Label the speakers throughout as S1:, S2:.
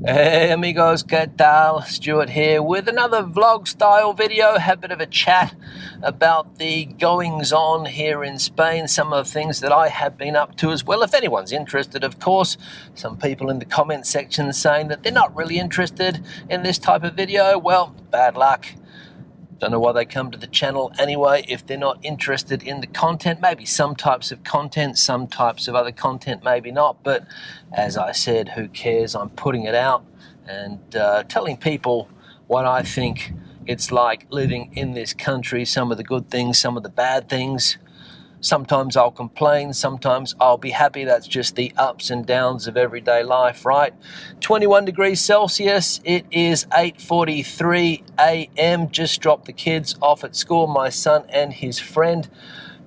S1: Hey amigos, ¿qué tal? Stuart here with another vlog style video. Have a bit of a chat about the goings on here in Spain, some of the things that I have been up to as well. If anyone's interested, of course. Some people in the comment section saying that they're not really interested in this type of video. Well, bad luck. Don't know why they come to the channel anyway if they're not interested in the content. Maybe some types of content, some types of other content, maybe not. But as I said, who cares? I'm putting it out and telling people what I think it's like living in this country, some of the good things, some of the bad things. Sometimes I'll complain, sometimes I'll be happy. That's just the ups and downs of everyday life, right? 21 degrees Celsius, it is 8:43 a.m. Just dropped the kids off at school, my son and his friend.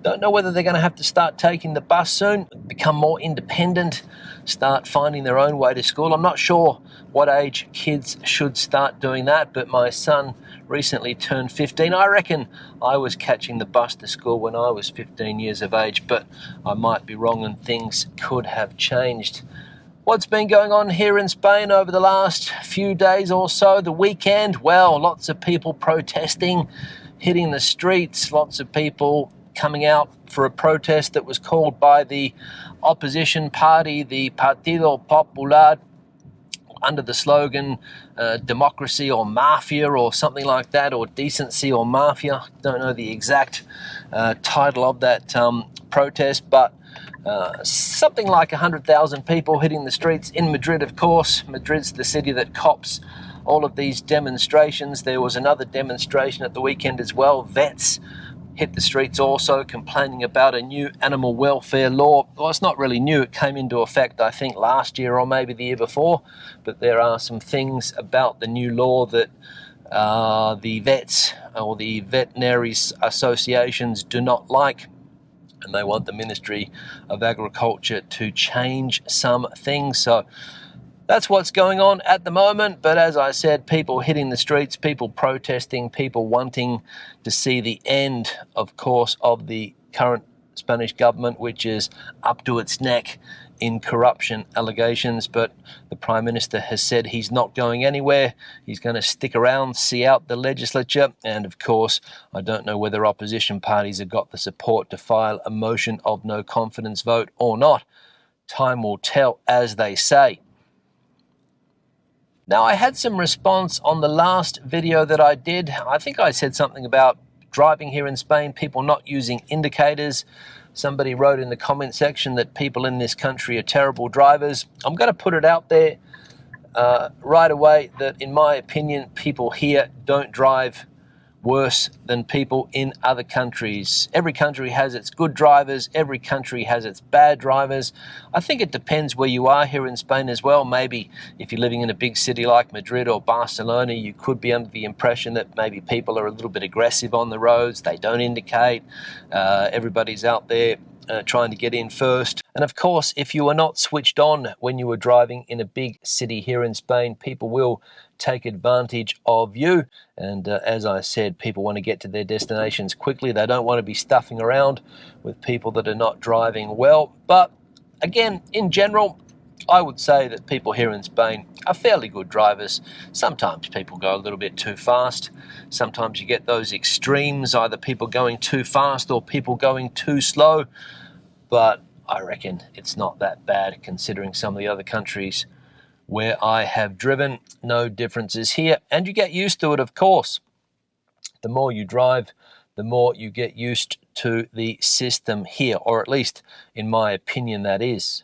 S1: Don't know whether they're going to have to start taking the bus soon, become more independent, start finding their own way to school. I'm not sure what age kids should start doing that, but my son recently turned 15. I reckon I was catching the bus to school when I was 15 years of age, but I might be wrong and things could have changed. What's been going on here in Spain over the last few days or so? The weekend, well, lots of people protesting, hitting the streets, lots of people coming out for a protest that was called by the opposition party, the Partido Popular, under the slogan democracy or mafia or something like that, or decency or mafia. Don't know the exact title of that protest, but something like 100,000 people hitting the streets in Madrid, of course. Madrid's the city that cops all of these demonstrations. There was another demonstration at the weekend as well. Vets hit the streets also, complaining about a new animal welfare law. Well, it's not really new. It came into effect, I think, last year or maybe the year before. But there are some things about the new law that the vets or the veterinary associations do not like. And they want the Ministry of Agriculture to change some things. So that's what's going on at the moment. But as I said, people hitting the streets, people protesting, people wanting to see the end, of course, of the current Spanish government, which is up to its neck in corruption allegations. But the Prime Minister has said he's not going anywhere. He's going to stick around, see out the legislature. And of course, I don't know whether opposition parties have got the support to file a motion of no confidence vote or not. Time will tell, as they say. Now, I had some response on the last video that I did. I think I said something about driving here in Spain, people not using indicators. Somebody wrote in the comment section that people in this country are terrible drivers. I'm going to put it out there right away that, in my opinion, people here don't drive worse than people in other countries. Every country has its good drivers. Every country has its bad drivers. I think it depends where you are here in Spain as well. Maybe if you're living in a big city like Madrid or Barcelona, you could be under the impression that maybe people are a little bit aggressive on the roads. They don't indicate. Everybody's out there trying to get in first. And of course, if you are not switched on when you are driving in a big city here in Spain, people will take advantage of you. And as I said, people want to get to their destinations quickly. They don't want to be stuffing around with people that are not driving well. But again, in general, I would say that people here in Spain are fairly good drivers. Sometimes people go a little bit too fast. Sometimes you get those extremes, either people going too fast or people going too slow. But I reckon it's not that bad considering some of the other countries where I have driven. No differences here. And you get used to it, of course. The more you drive, the more you get used to the system here, or at least in my opinion, that is.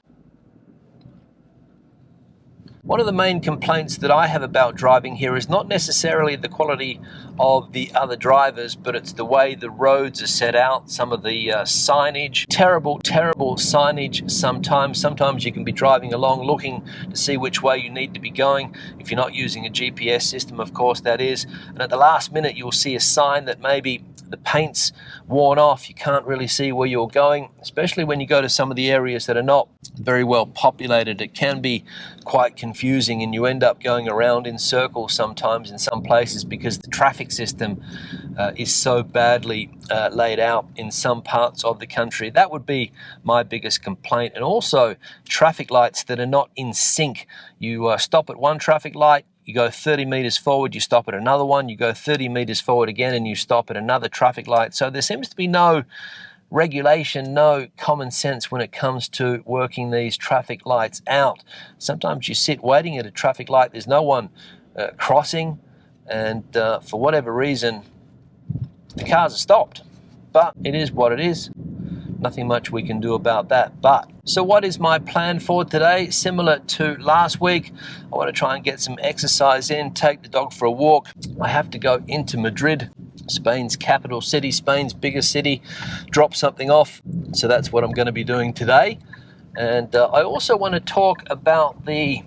S1: One of the main complaints that I have about driving here is not necessarily the quality of the other drivers, but it's the way the roads are set out, some of the signage. Terrible signage sometimes. Sometimes you can be driving along looking to see which way you need to be going. If you're not using a GPS system, of course, that is. And at the last minute, you'll see a sign that maybe the paint's worn off. You can't really see where you're going, especially when you go to some of the areas that are not very well populated. It can be quite confusing, and you end up going around in circles sometimes in some places because the traffic system is so badly laid out in some parts of the country. That would be my biggest complaint. And also traffic lights that are not in sync. You stop at one traffic light, you go 30 meters forward, you stop at another one, you go 30 meters forward again, and you stop at another traffic light. So there seems to be no regulation, no common sense when it comes to working these traffic lights out. Sometimes you sit waiting at a traffic light, there's no one crossing, and for whatever reason, the cars are stopped. But it is what it is. Nothing much we can do about that. But so what is my plan for today? Similar to last week, I want to try and get some exercise in, take the dog for a walk. I have to go into Madrid, Spain's capital city, Spain's biggest city, drop something off. So that's what I'm going to be doing today. And I also want to talk about the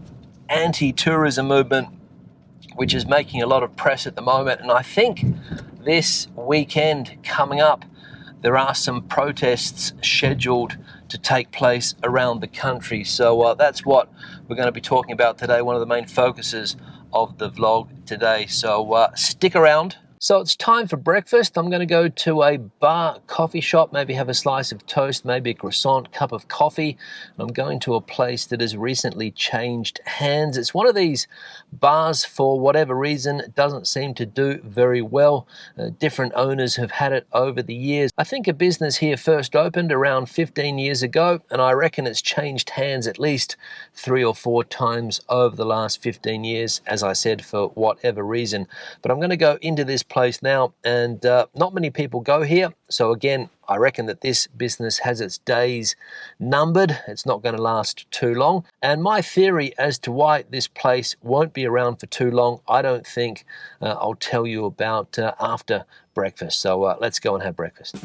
S1: anti-tourism movement, which is making a lot of press at the moment. And I think this weekend coming up, there are some protests scheduled to take place around the country. So that's what we're going to be talking about today, one of the main focuses of the vlog today. So stick around. So it's time for breakfast. I'm going to go to a bar, coffee shop, maybe have a slice of toast, maybe a croissant, cup of coffee. I'm going to a place that has recently changed hands. It's one of these bars, for whatever reason, it doesn't seem to do very well. Different owners have had it over the years. I think a business here first opened around 15 years ago, and I reckon it's changed hands at least 3 or 4 times over the last 15 years, as I said, for whatever reason. But I'm going to go into this place now, and not many people go here. So again, I reckon that this business has its days numbered. It's not going to last too long. And my theory as to why this place won't be around for too long, I don't think I'll tell you about after breakfast. So let's go and have breakfast.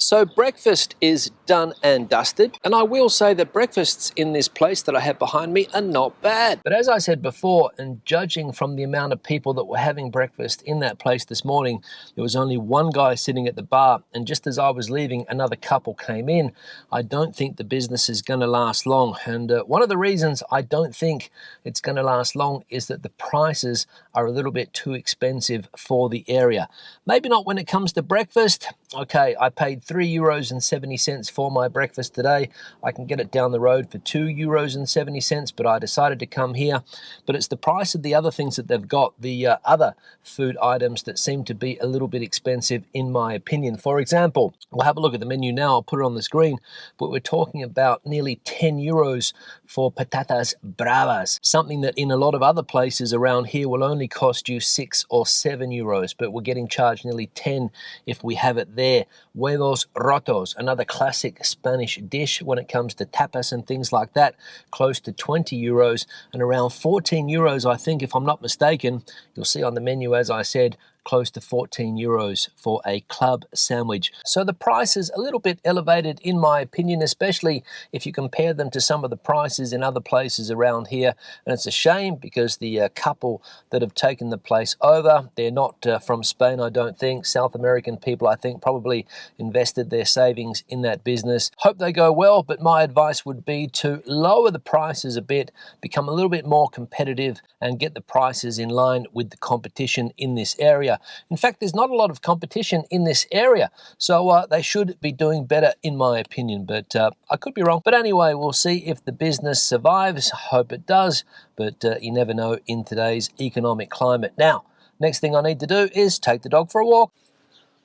S1: So breakfast is done and dusted, and I will say that breakfasts in this place that I have behind me are not bad. But as I said before, and judging from the amount of people that were having breakfast in that place this morning, there was only one guy sitting at the bar, and just as I was leaving, another couple came in. I don't think the business is going to last long, and one of the reasons I don't think it's going to last long is that the prices are a little bit too expensive for the area. Maybe not when it comes to breakfast. Okay, I paid €3.70 for my breakfast today. I can get it down the road for €2.70, but I decided to come here. But it's the price of the other things that they've got, the other food items that seem to be a little bit expensive in my opinion. For example, we'll have a look at the menu now. I'll put it on the screen, but we're talking about nearly €10 for patatas bravas, something that in a lot of other places around here will only cost you €6 or €7, but we're getting charged nearly 10 if we have it there. Huevos rotos, another classic Spanish dish when it comes to tapas and things like that, close to €20, and around €14, I think, if I'm not mistaken. You'll see on the menu, as I said, close to €14 for a club sandwich. So the price is a little bit elevated in my opinion, especially if you compare them to some of the prices in other places around here. And it's a shame because the couple that have taken the place over, they're not from Spain, I don't think. South American people, I think, probably invested their savings in that business. Hope they go well, but my advice would be to lower the prices a bit, become a little bit more competitive, and get the prices in line with the competition in this area. In fact, there's not a lot of competition in this area, so they should be doing better in my opinion, but I could be wrong. But anyway, we'll see if the business survives. I hope it does, but you never know in today's economic climate. Now, next thing I need to do is take the dog for a walk.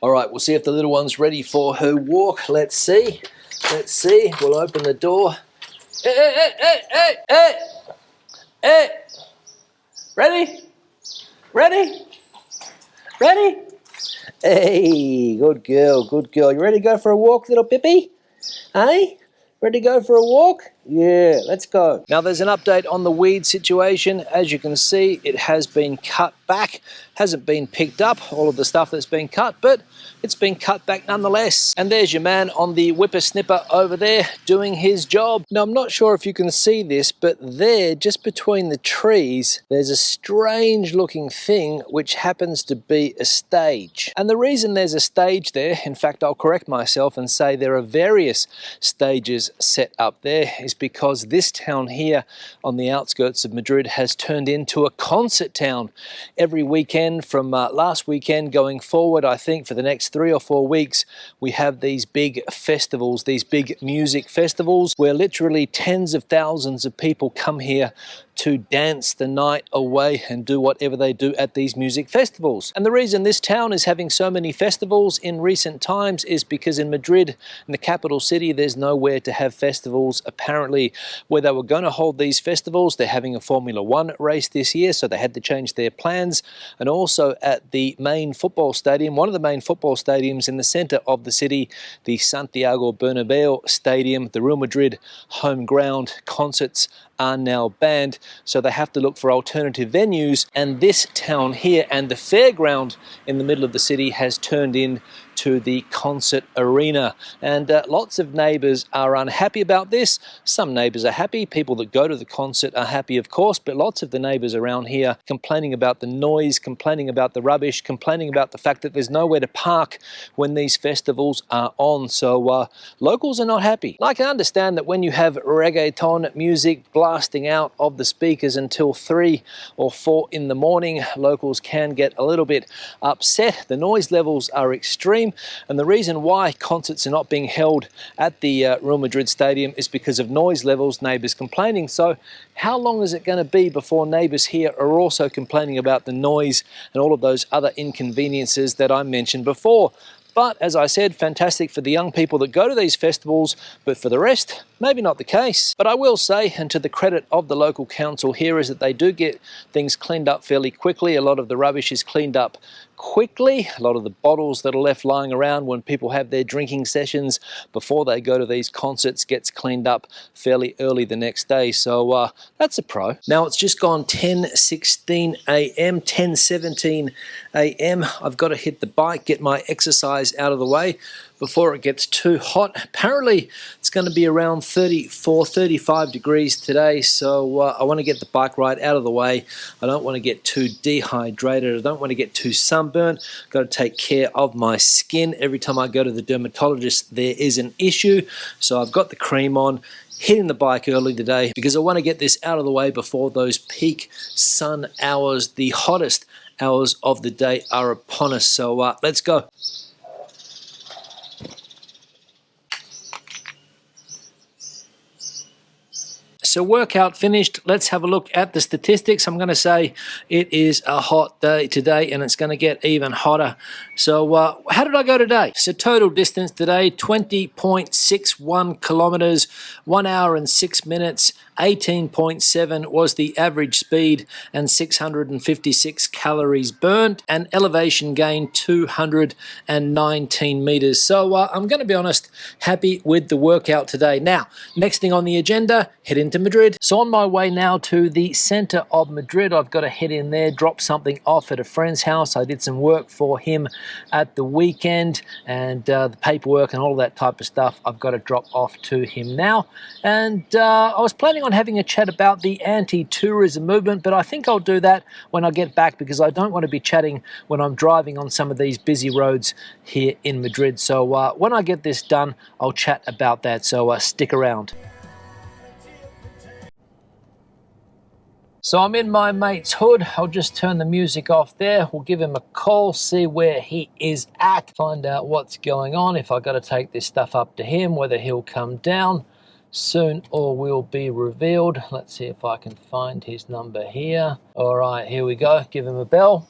S1: All right, we'll see if the little one's ready for her walk. Let's see. Let's see. We'll open the door. Hey, hey, hey, hey, hey, hey! Hey! Ready? Ready? Ready? Hey, good girl, good girl. You ready to go for a walk, little Pippi? Hey? Ready to go for a walk? Yeah, let's go. Now there's an update on the weed situation. As you can see, it has been cut back hasn't been picked up, all of the stuff that's been cut, but it's been cut back nonetheless. And there's your man on the whippersnipper over there doing his job. Now, I'm not sure if you can see this, but there, just between the trees, there's a strange looking thing which happens to be a stage. And the reason there's a stage there, in fact, I'll correct myself and say there are various stages set up there, is because this town here on the outskirts of Madrid has turned into a concert town. Every weekend from last weekend going forward, I think for the next 3 or 4 weeks, we have these big festivals, these big music festivals where literally tens of thousands of people come here to dance the night away and do whatever they do at these music festivals. And the reason this town is having so many festivals in recent times is because in Madrid, in the capital city, there's nowhere to have festivals. Apparently, where they were going to hold these festivals, they're having a Formula One race this year, so they had to change their plans. And also at the main football stadium, one of the main football stadiums in the center of the city, the Santiago Bernabeu Stadium, the Real Madrid home ground, concerts are now banned, so they have to look for alternative venues. And this town here and the fairground in the middle of the city has turned into the concert arena, and lots of neighbors are unhappy about this. Some neighbors are happy, people that go to the concert are happy, of course, but lots of the neighbors around here complaining about the noise, complaining about the rubbish, complaining about the fact that there's nowhere to park when these festivals are on. So locals are not happy. I can understand that when you have reggaeton music blasting out of the speakers until 3 or 4 in the morning, locals can get a little bit upset. The noise levels are extreme, and the reason why concerts are not being held at the Real Madrid Stadium is because of noise levels, neighbors complaining. So how long is it going to be before neighbors here are also complaining about the noise and all of those other inconveniences that I mentioned before? But as I said, fantastic for the young people that go to these festivals, but for the rest, maybe not the case. But I will say, and to the credit of the local council here, is that they do get things cleaned up fairly quickly. A lot of the rubbish is cleaned up quickly. A lot of the bottles that are left lying around when people have their drinking sessions before they go to these concerts gets cleaned up fairly early the next day. So that's a pro. Now it's just gone 10:16 a.m., 10:17 a.m. I've got to hit the bike, get my exercise out of the way before it gets too hot. Apparently it's going to be around 34, 35 degrees today, so I want to get the bike ride out of the way. I don't want to get too dehydrated. I don't want to get too sunburned. Got to take care of my skin. Every time I go to the dermatologist, there is an issue. So I've got the cream on, hitting the bike early today because I want to get this out of the way before those peak sun hours, the hottest hours of the day, are upon us. So let's go. So workout finished. Let's have a look at the statistics. I'm going to say it is a hot day today, and it's going to get even hotter. So how did I go today? So total distance today, 20.61 kilometers, 1 hour and 6 minutes. 18.7 was the average speed, and 656 calories burnt, and elevation gain 219 meters. So I'm going to be honest, happy with the workout today. Now, next thing on the agenda, head into Madrid. So on my way now to the center of Madrid, I've got to head in there, drop something off at a friend's house. I did some work for him at the weekend, and the paperwork and all that type of stuff I've got to drop off to him now. And I was planning on having a chat about the anti-tourism movement, but I think I'll do that when I get back because I don't want to be chatting when I'm driving on some of these busy roads here in Madrid. So when I get this done, I'll chat about that. So stick around. So I'm in my mate's hood. I'll just turn the music off there. We'll give him a call, see where he is at, find out what's going on. If I got to take this stuff up to him, whether he'll come down soon or will be revealed. Let's see if I can find his number here. All right, here we go. Give him a bell.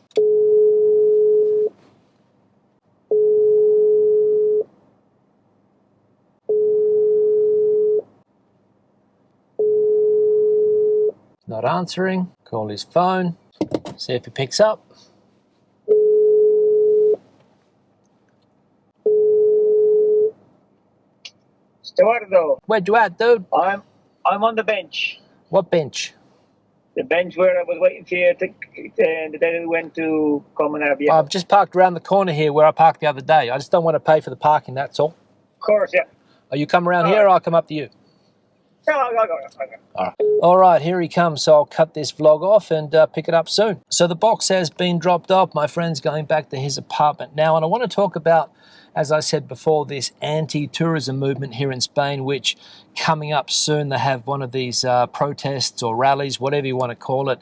S1: Not answering. Call his phone. See if he picks up.
S2: Eduardo,
S1: Where you at, dude?
S2: I'm on the bench.
S1: What bench?
S2: The bench where I was waiting for you the day we went to come and have you.
S1: I've just parked around the corner here where I parked the other day. I just don't want to pay for the parking, that's all.
S2: Of course, yeah.
S1: Are you come around here or I'll come up to you?
S2: No, I'll go.
S1: All right, here he comes. So I'll cut this vlog off and pick it up soon. So the box has been dropped off. My friend's going back to his apartment now. And I want to talk about, as I said before, this anti-tourism movement here in Spain, which coming up soon, they have one of these protests or rallies, whatever you want to call it.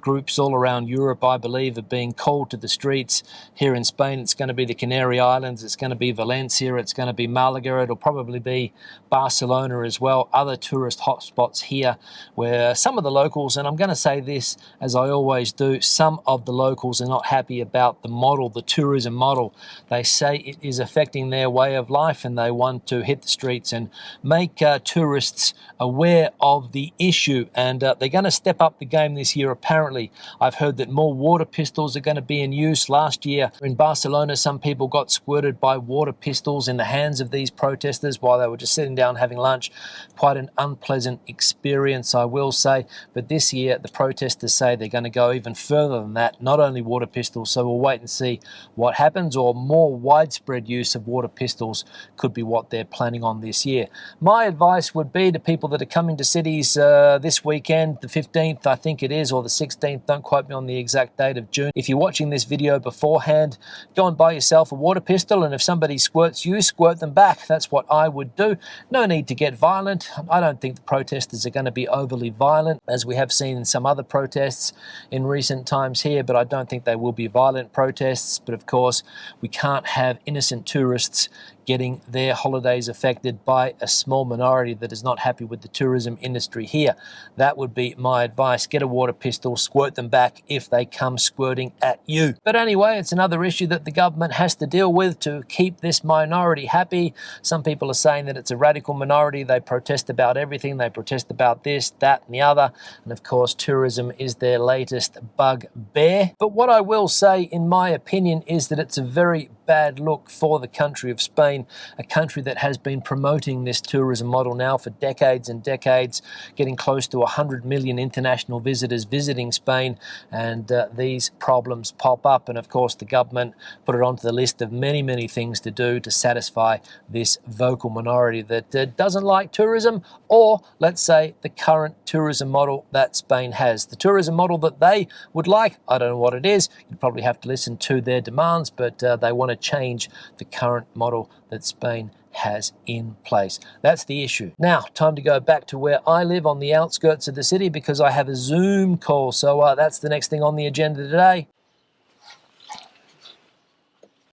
S1: Groups all around Europe, I believe, are being called to the streets. Here in Spain, it's going to be the Canary Islands, it's going to be Valencia, it's going to be Malaga, it'll probably be Barcelona as well, other tourist hotspots here where some of the locals, and I'm going to say this as I always do, some of the locals are not happy about the model, the tourism model. They say it is affecting their way of life and they want to hit the streets and make tourists aware of the issue, and they're going to step up the game this year apparently. I've heard that more water pistols are going to be in use. Last year in Barcelona, some people got squirted by water pistols in the hands of these protesters while they were just sitting down having lunch. Quite an unpleasant experience, I will say. But this year, the protesters say they're going to go even further than that, not only water pistols, so we'll wait and see what happens, or more widespread use of water pistols could be what they're planning on this year. My advice would be to people that are coming to cities this weekend, the 15th I think it is, or the 16th, don't quote me on the exact date of June. If you're watching this video beforehand, go and buy yourself a water pistol, and if somebody squirts you, squirt them back. That's what I would do. No need to get violent. I don't think the protesters are going to be overly violent, as we have seen in some other protests in recent times here, but I don't think they will be violent protests. But of course, we can't have innocent tourists getting their holidays affected by a small minority that is not happy with the tourism industry here. That would be my advice. Get a water pistol, squirt them back if they come squirting at you. But anyway, it's another issue that the government has to deal with to keep this minority happy. Some people are saying that it's a radical minority. They protest about everything. They protest about this, that, and the other. And of course, tourism is their latest bugbear. But what I will say, in my opinion, is that it's a very bad look for the country of Spain, a country that has been promoting this tourism model now for decades and decades, getting close to 100 million international visitors visiting Spain, and these problems pop up. And of course, the government put it onto the list of many, many things to do to satisfy this vocal minority that doesn't like tourism, or let's say the current tourism model that Spain has. The tourism model that they would like, I don't know what it is. You'd probably have to listen to their demands, but they want to change the current model that Spain has in place. That's the issue. Now, time to go back to where I live on the outskirts of the city because I have a Zoom call. So that's the next thing on the agenda today.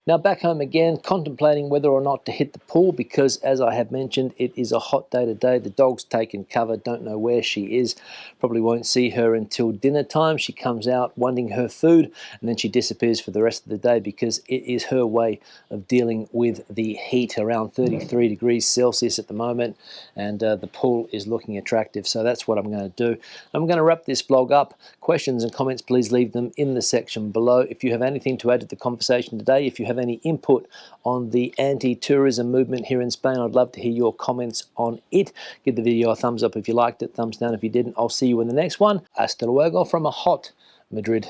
S1: Now back home again, contemplating whether or not to hit the pool because, as I have mentioned, it is a hot day today. The dog's taken cover, don't know where she is. Probably won't see her until dinner time. She comes out wanting her food and then she disappears for the rest of the day because it is her way of dealing with the heat, around 33 degrees Celsius at the moment, and the pool is looking attractive. So that's what I'm going to do. I'm going to wrap this vlog up. Questions and comments, please leave them in the section below. If you have anything to add to the conversation today, if you have any input on the anti-tourism movement here in Spain, I'd love to hear your comments on it. Give the video a thumbs up if you liked it, thumbs down if you didn't. I'll see you in the next one. Hasta luego from a hot Madrid.